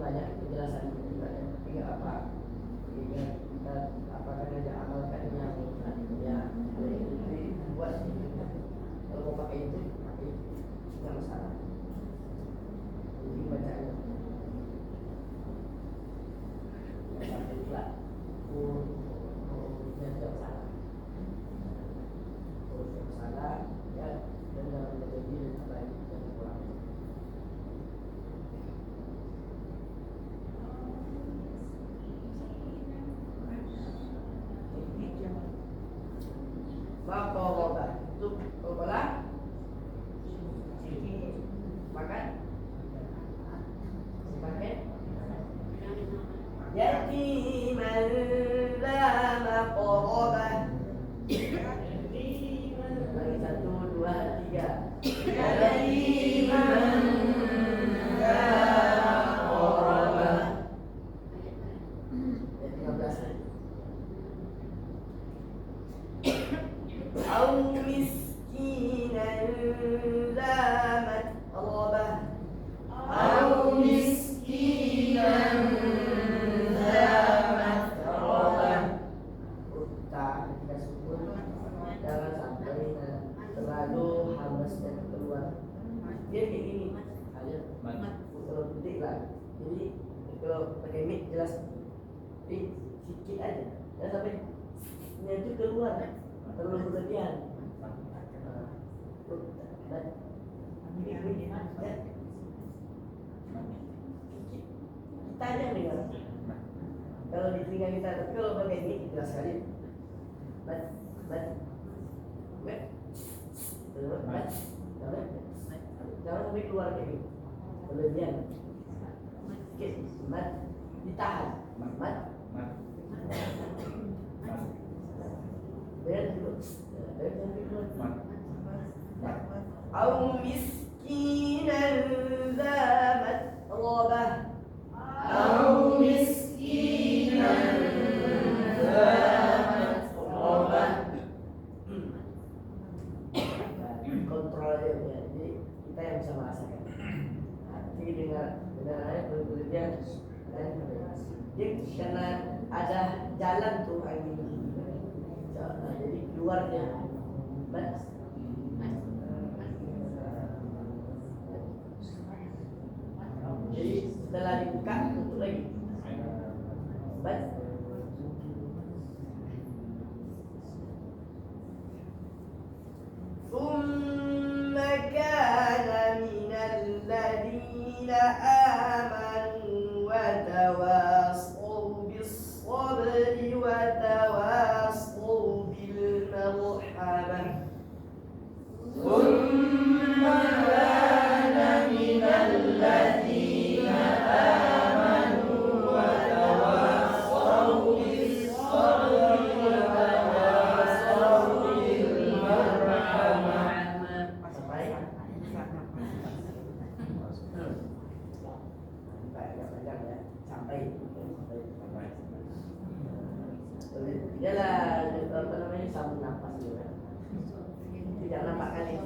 Banyak penjelasan Tidak apa. Kita apa aja amalkan yang buat. Kalau mau pakai itu nggak masalah. Jadi bacanya. Sampai pula. Tidak salah. Tidak salah. Ya, dan dalam menjadi apa yang kurang. Maqarabah itu apa? Makan? Makan? Yatiman la maqarabah. Lagi 1, 2, 3. Yatiman la maqarabah. 15. أو مسكينا ذا متربة أو مسكينا ذا متربة. Utak ketika sukun jangan sampai terlalu hamas dan keluar. Dia kayak gini, aja kalau titik lah. Jadi kalau pakai mic jelas, jadi sedikit aja, jangan sampai itu keluar. Terlalu berlebihan. Kita aja dengar. Kalau di telinga kita, tapi kalau pakai ini jelas sekali. Jangan sampai keluar kayak gitu. Berlebihan. Ditahan. أو مسكينا ذا متربة أو مسكينا ذا متربة. Kontrol dia punya, jadi kita yang bisa merasakan. Nanti dengarannya berlebihan dan jadi karena ada jalan tuh angin. Jadi keluarnya jadi setelah dibuka tutup lagi. ثم كان من الذين آمنوا وتواصوا بالصبر وتواصوا بالمرحمة. ثم كان من الذين آمنوا وتواصوا بالصبر وتواصوا بالمرحمة. Ialah apa namanya sabun nafas juga. Tidak nampak kali.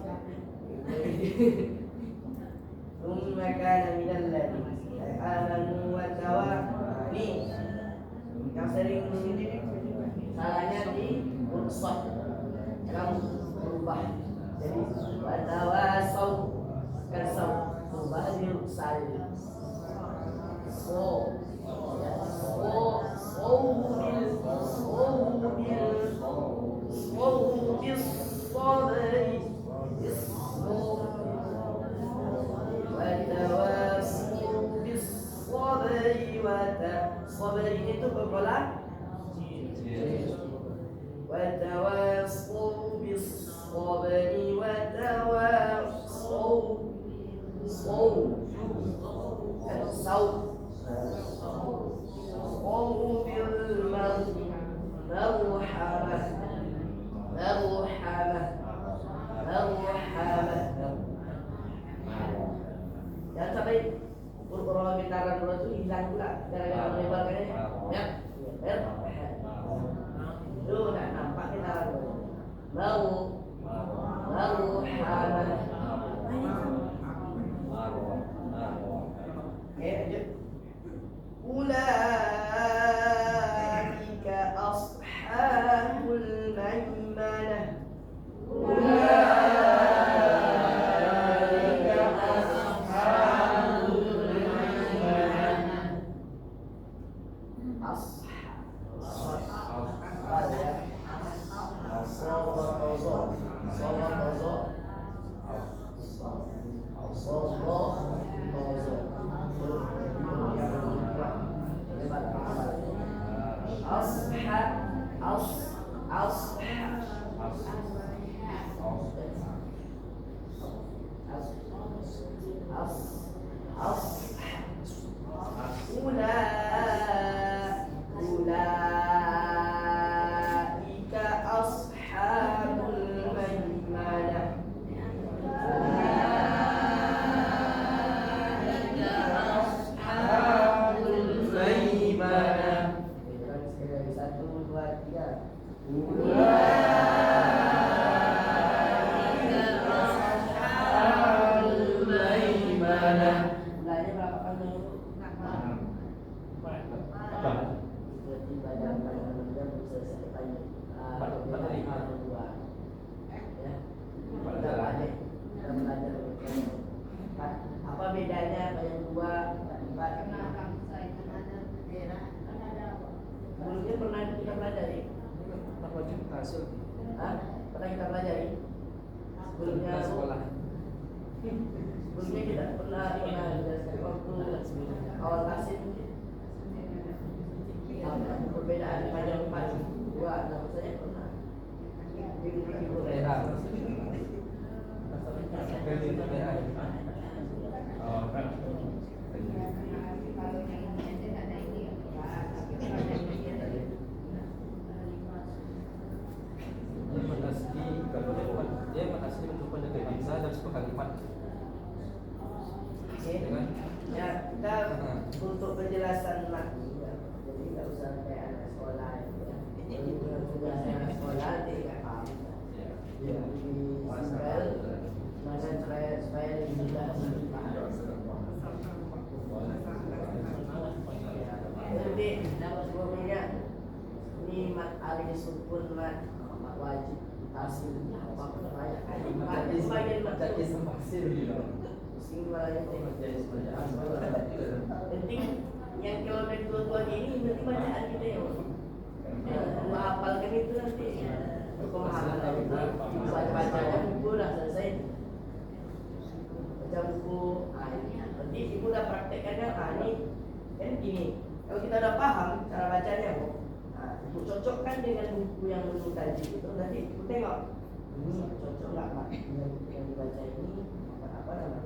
Ummaka minal ladzi amanu wa tawakkali. Yang sering salahnya di ruksah. Kamu berubah. Jadi wa tawasau kasau berubah di ruksah. Sabar itu berpola. Watawasau bis sabri watawasau jangan sampai urut gitaran dulu itu hilang pula gara-gara melebarkannya. Ya, itu nak nampak gitaran dulu. Ulaika Ulaika ashabul maimanah. Ashabul maimanah. Sekali lagi, 1, 2, 3. Ulaika ashabul maimanah. Mulanya berapa kali? 6. Berarti pada pada selesai tanya. Pada 5 2. Ya. Kita belajar. Apa bedanya yang 2 dan 4? Sebelumnya pernah kita pelajari? Pernah kita pelajari? Sebelumnya sekolah. Sebelumnya kita pernah jelaskan waktu awal tasim perbedaan pada 4 2 nama saya pernah. Ibu Rera. Dia menasih mencoba jaga bangsa dan sebuah kalimat. Ya, kita untuk penjelasan lagi ya. Jadi nggak usah kayak anak sekolah ya. Sudah anak sekolah dia nggak paham. Ya, supaya lebih mudah paham. Jadi sebelumnya ini mat alih sukun mat wajib tasir apa namanya? Mat sebagian mat tasir. Penting yang kilometer tua ini berarti bacaan kita ya, menghafalkan itu nanti pemahaman itu baca buku udah selesai, baca buku, nanti ibu udah praktekkannya, ini kan gini, kalau kita udah paham cara bacanya, ibu cocokkan dengan buku yang ibu kaji itu, nanti ibu tengok ini cocok nggak pak dengan buku yang dibaca ini apa namanya?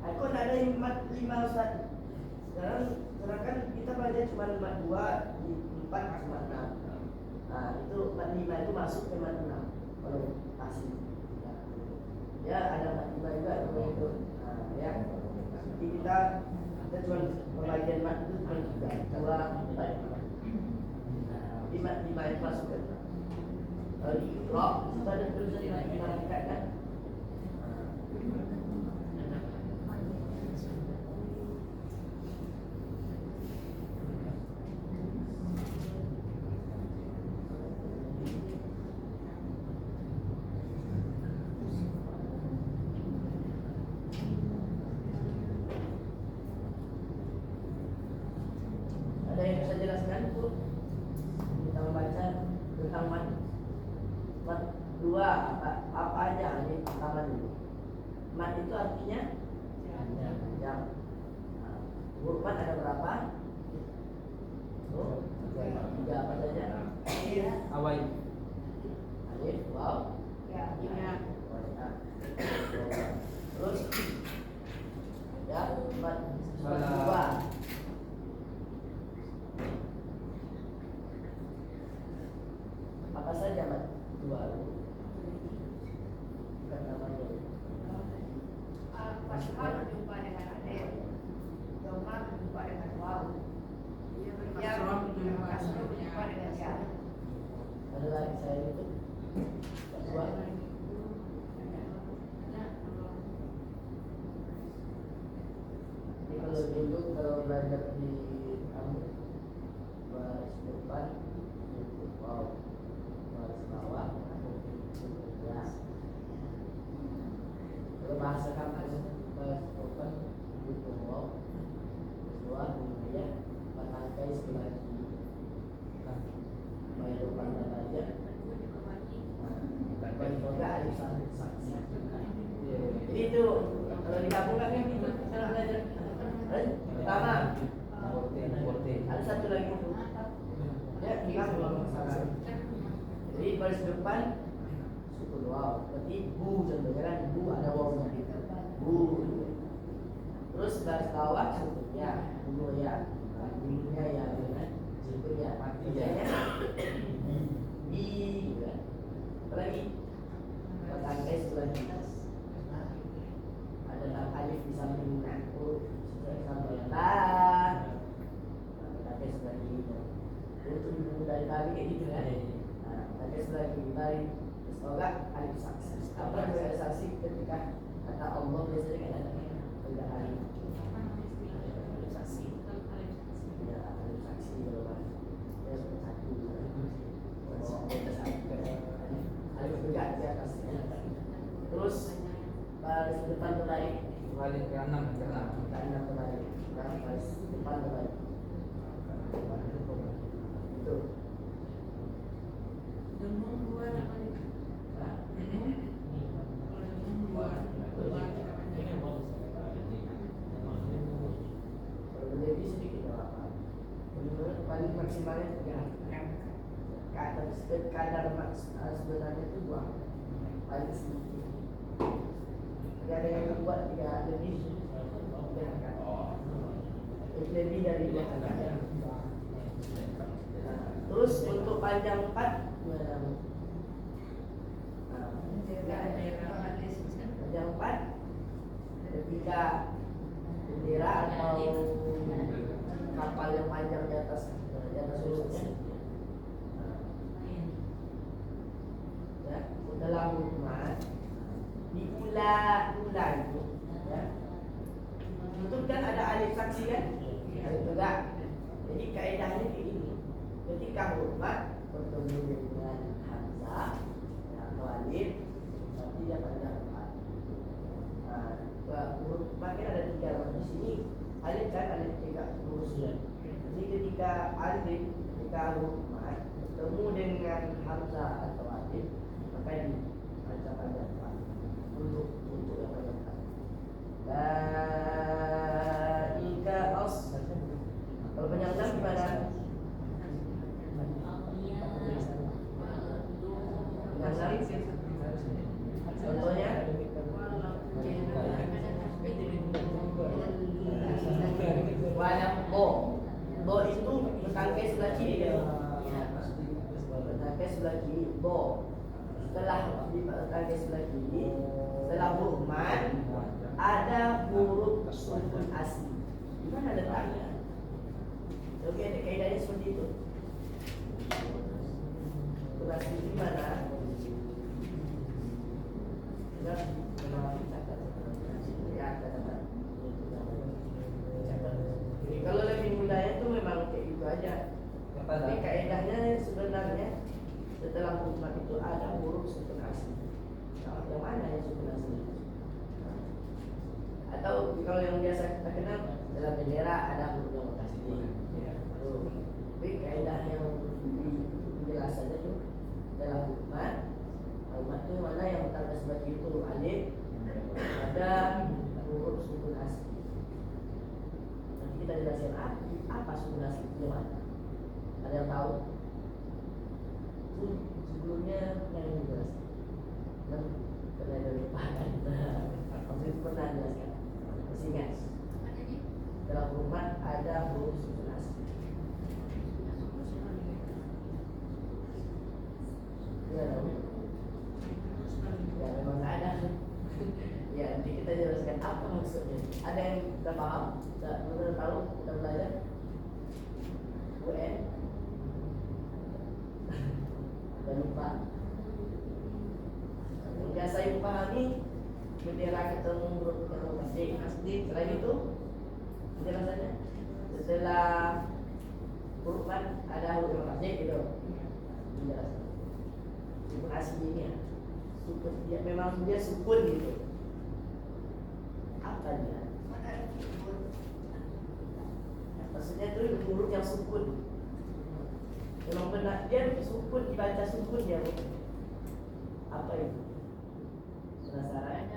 Aku ada 5 Ustaz. Sedangkan kita belajar cuma 4 di 4 cuma 6. Nah, itu 5 itu masuk ke 6. Kalau kasih. Ya, ada 5 juga itu. Nah, ya. Jadi kita cuma pembagian mat itu cuma 2, 4. 5 itu masuk ke 6. Kalau di blok itu ada tulisan yang kan. Ada yang bisa jelaskan Bu? Kita membaca tentang mat 2 apa aja ini pertama dulu. Mat itu artinya jam. Huruf mat ada berapa? Oh, 3 apa saja? Awal. Alif, waw, ya. Terus ya mat 2. Apa saja mat 2? Bukan namanya. Fathah berjumpa dengan alif, dhamma berjumpa dengan waw, ya kasroh berjumpa dengan ya. Ada lagi saya itu 2. Jadi kalau dulu kalau belajar di baris depan itu wow, baris bawah ya. Kalau bahasa kampus baris depan itu wow, kedua ya pakai sebelah kiri, baris depan dan aja. Baris bawah ada saksi. begitu. Kalau digabung kan gitu cara belajar. Pertama, ada satu lagi. Ya, digabung. Jadi baris depan sukun waw. Berarti bu contohnya kan bu ada wawnya. Bu. Terus baris bawah sukunnya, bu ya. Bunyinya ya dengan sukunnya. Biasanya bi ya. Apalagi tangkai sebelah atas. Ada alif di samping huruf sampai ta. Tangkai sebelah kiri. Itu dari balik kayak gitu kan. Tangkai sebelah kiri balik. Semoga alif saksi. Apa alif saksi ketika kata Allah biasanya kan ada tidak alif. Alif saksi. Ya, alif saksi kalau ya satu. Alif tegak di atas. Terus baris depan terbalik. Balik ke enam, ke enam. Kanan terbalik. Baris depan terbalik. Itu. Berlebih sedikit nggak apa-apa. Menurut paling maksimalnya 3 kadar sebenarnya itu 2 paling sedikit. Ada yang membuat 3 lebih lebih dari 2 kadar. Terus untuk panjang 4 panjang 4 ketika bendera atau kapal yang panjang di atas urutnya ya, dalam rumah diulang itu ya. Itu kan ada alif saksi kan? Alif tegak. Jadi kaedahnya kayak ini. Ketika huruf bertemu dengan hamzah atau alif, berarti dia panjang 4. Huruf makin ada 3 di sini. Alif kan alif tegak lurusnya. Jadi ketika huruf bertemu dengan hamzah atau alif, maka ini panjang 4 untuk yang panjang 4. Laika as. Kalau panjang 6 gimana? Contohnya walam bo itu bertangkai sebelah kiri ya. Bertangkai sebelah kiri bo. Setelah bertangkai sebelah kiri, setelah huruf mad ada huruf sukun asli. Di mana letaknya? Oke, kaidahnya seperti itu. Berarti di mana? Kalau lebih mudahnya itu memang kayak gitu aja. Tapi kaidahnya sebenarnya setelah huruf mad itu ada huruf sukun asli. Nah, yang mana yang sukun asli? Atau kalau yang biasa kita kenal dalam bendera ada huruf yang asli. Tapi kaidah yang penjelasannya itu dalam huruf mad itu mana yang bertanda sebagai itu alif, ada huruf sukun asli. Nanti kita jelaskan apa sukun asli itu mana. Ada yang tahu? Sebelumnya yang jelas. Dan pernah ada lupa kan? Waktu itu pernah jelaskan. Masih ingat? Dalam huruf mad ada huruf sukun asli. Ya, ya memang ada. Ya, nanti kita jelaskan apa maksudnya. Ada yang sudah paham? Sudah tahu? Sudah belajar? UN? Sudah lupa? Biasa yang pahami bendera ketemu huruf yang asli. Selain itu, penjelasannya setelah huruf ada huruf yang asli gitu. Penjelasan. Sukun aslinya sukun, dia memang dia sukun gitu. Apa dia? Maksudnya itu huruf yang sukun. Memang benar dia sukun, dibaca sukun dia. Apa itu? Penasaran?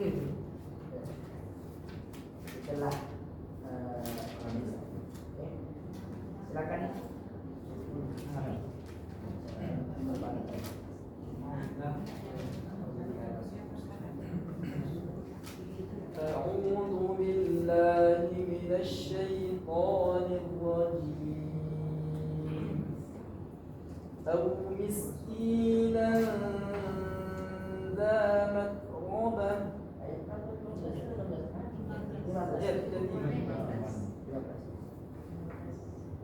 Itulah silakan. أعوذ بالله من الشيطان الرجيم أو مسكينا ذا متربة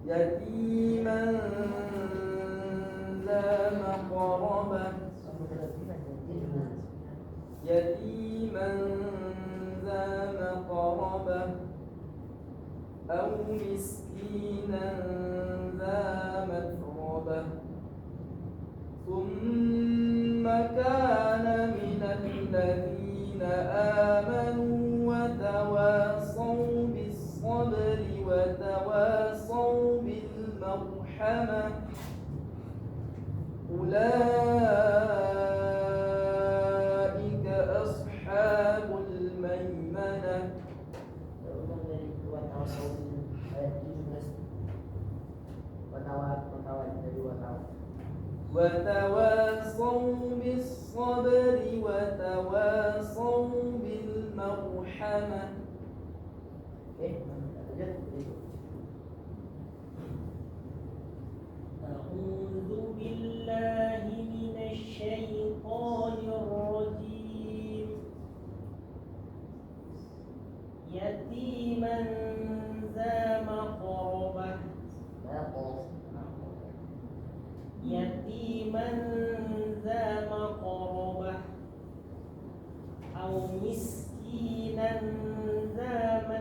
يتيما ذا مقربة يتيما ذا مقربة أو مسكينا ذا متربة ثم كان من الذين آمنوا وتواصوا بالصبر وتواصوا بالمرحمة أولئك أصحاب الميمنة. وتواصوا بالصبر وتواصوا بالمرحمة. أعوذ بالله من الشيطان الرجيم يتيما ذا مقربة يتيما ذا مقربة أو مسكينا ذا متربة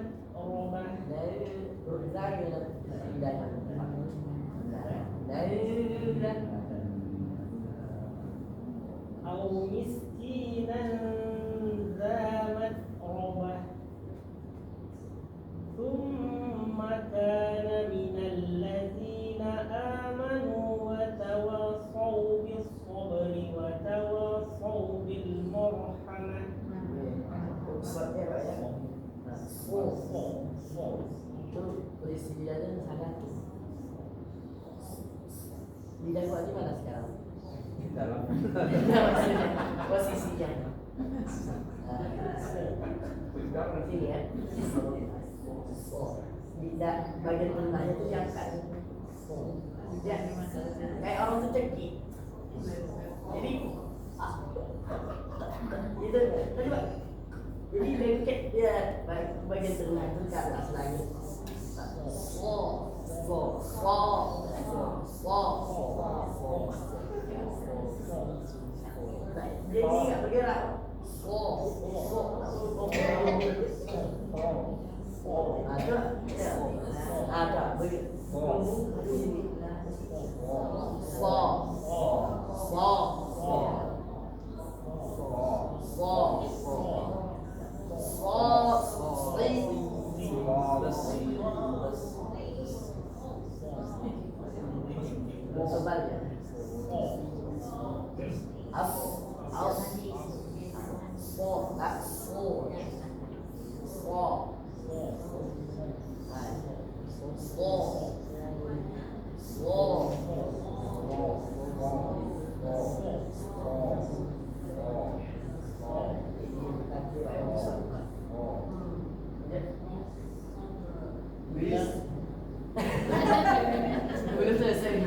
أو مسكينا ذا متربة ثم كان من الذين آمنوا وتواصوا بالصبر وتواصوا بالمرحمة. Tulis lidahnya salah tuh. Lidah gua di mana sekarang? Di dalam. Posisinya. Sini ya. Lidah bagian tengahnya tuh diangkat. Ya, kayak orang tuh cekik. Jadi itu tadi Pak. Jadi lengket dia bagian tengah itu ke atas lagi. Jadi nggak bergerak. Ada begitu. Sebaliknya. Belum selesai.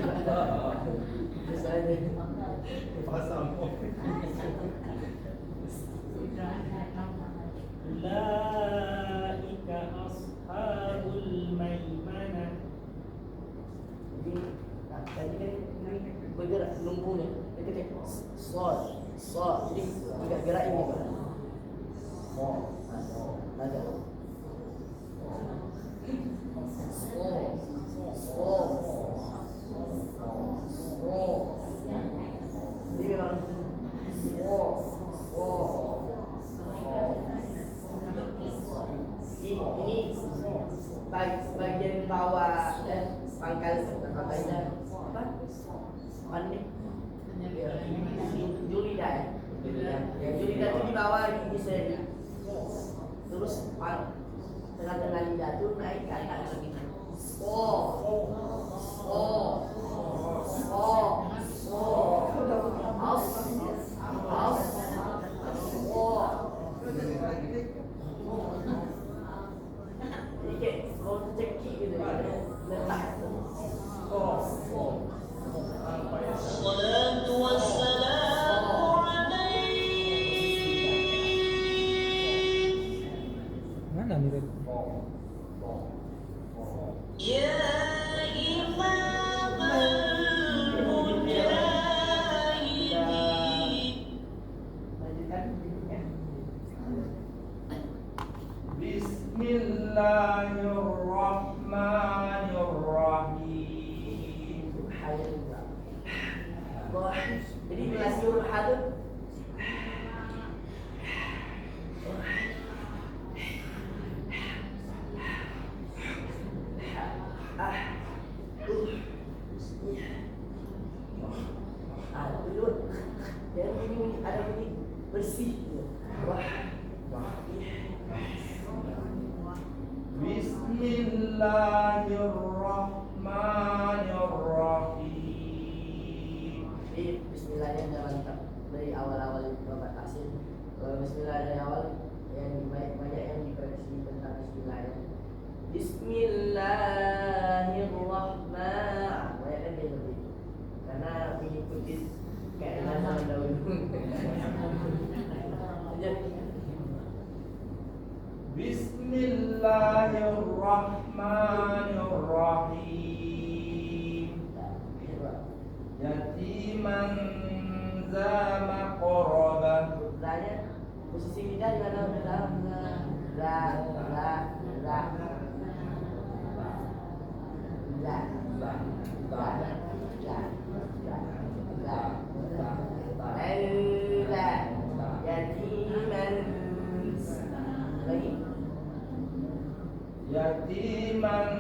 أولئك أصحاب الميمنة. Tadi kan bergerak lumpurnya. Dia kata sol. Jadi tidak gerak ini kan. Ada. Ini memang ini bagian bawah dan pangkal katanya apa? Panik. Jurida ya. Jurida itu di bawah ini seri. terus tengah-tengah lidah tuh naik ke atas. Jadi kayak mau cekik gitu, letak. الصلاة والسلام عليك Mana nih? يا إمام المجاهدين Lanjutkan hidupnya. Bismillahirrahmanirrahim. Jadi kelas huruf H tuh dulu dan bunyi ada bunyi bersih gitu. Bismillahirrahmanirrahim. Jadi Bismillahnya jangan dari awal-awal Bapak Taksin. Kalau Bismillah dari awal yang banyak yang dikoreksi tentang Bismillahnya. Bismillahirrahmanirrahim. Banyak kan dia lebih karena mengikuti kayak zaman dahulu. Bismillahirrahmanirrahim. Yatiman za maqraba. Tanya posisi lidah di mana? Yatiman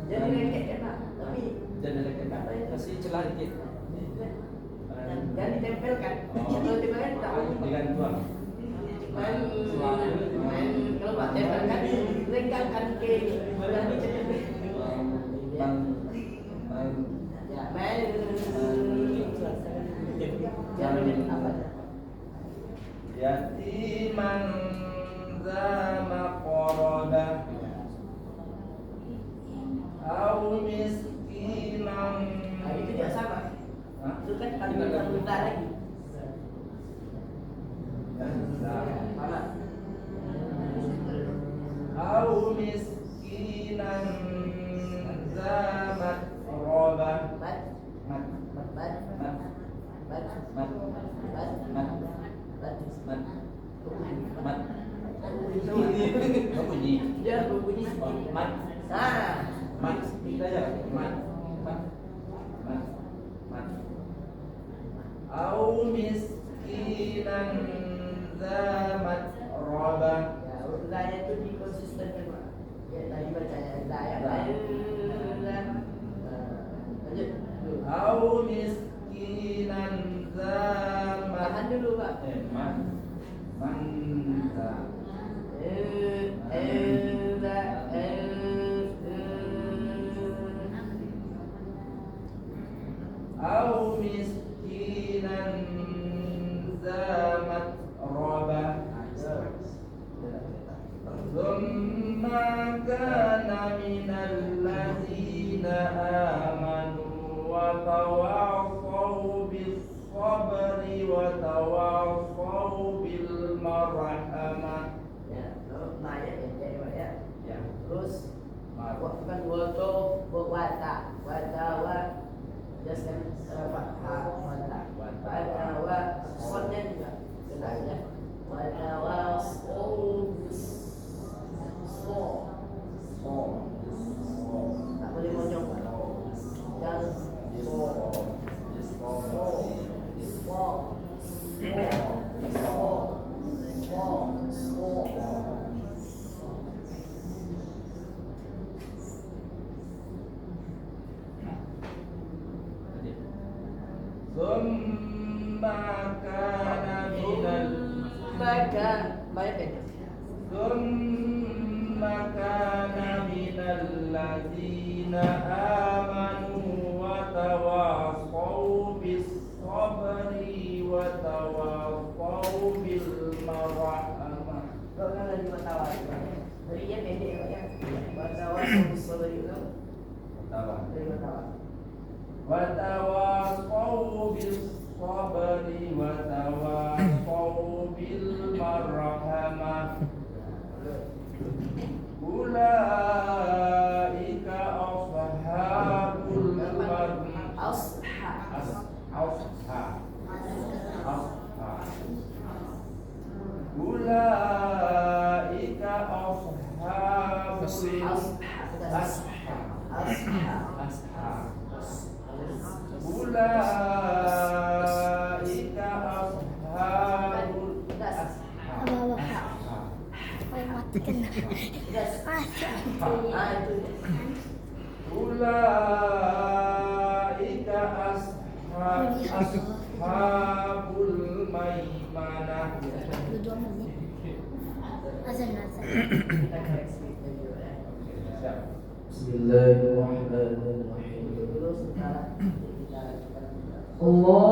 Jadi lengket kan Pak? Tapi Jadi lagi kasih celah dikit. dan ditempelkan. Kalau ditempelkan tak bunyi. Dengan tuang. Kalau Pak tempelkan, lengkapkan ke berani cepet. Ya, jangan apa? Yatiman za maqraba. Au miskinan. Nah, itu tidak sama. Hah? Itu kan paling bentar lagi. Sama. Au miskinan za maqraba. Mat, Mat, mat, mat, mat, mat, mat, mat, mat. berbunyi. Dia berbunyi Oh, sedikit. mat, Nah, mat, kita ya, mat, mat, mat, mat. Au miskinan za matraba. ya urutannya itu dikonsistenkan Pak. Ya tadi bacanya la ya. Lanjut. Au miskinan za Tahan dulu Pak. man, za. Au miskinan za matraba. Thumma kana minal ladzina amanu wa tawassaw bis sabri wa tawassaw bil marhamah. Ya, kalau nanya ya Pak ya. Ya, Terus marhamah. bukan woto, wata, wa jelaskan fathah wata. Wata wa shadnya juga kena ya. Wata wa tak boleh monyong Pak. Jangan Thumma kana Maka baik ثم كان من الذين آمنوا وتواصوا بالصبر وتواصوا بالمرحمة. Kalau kan lagi matawar, dari dia pendek ya. Matawar sama itu dari matawar. وتواصوا بالصبر وتواصوا بالمرحمة أولئك أصحاب المرحمة أولئك ashabul maimanah. Bismillahirrahmanirrahim. Dulu sekarang kita Allah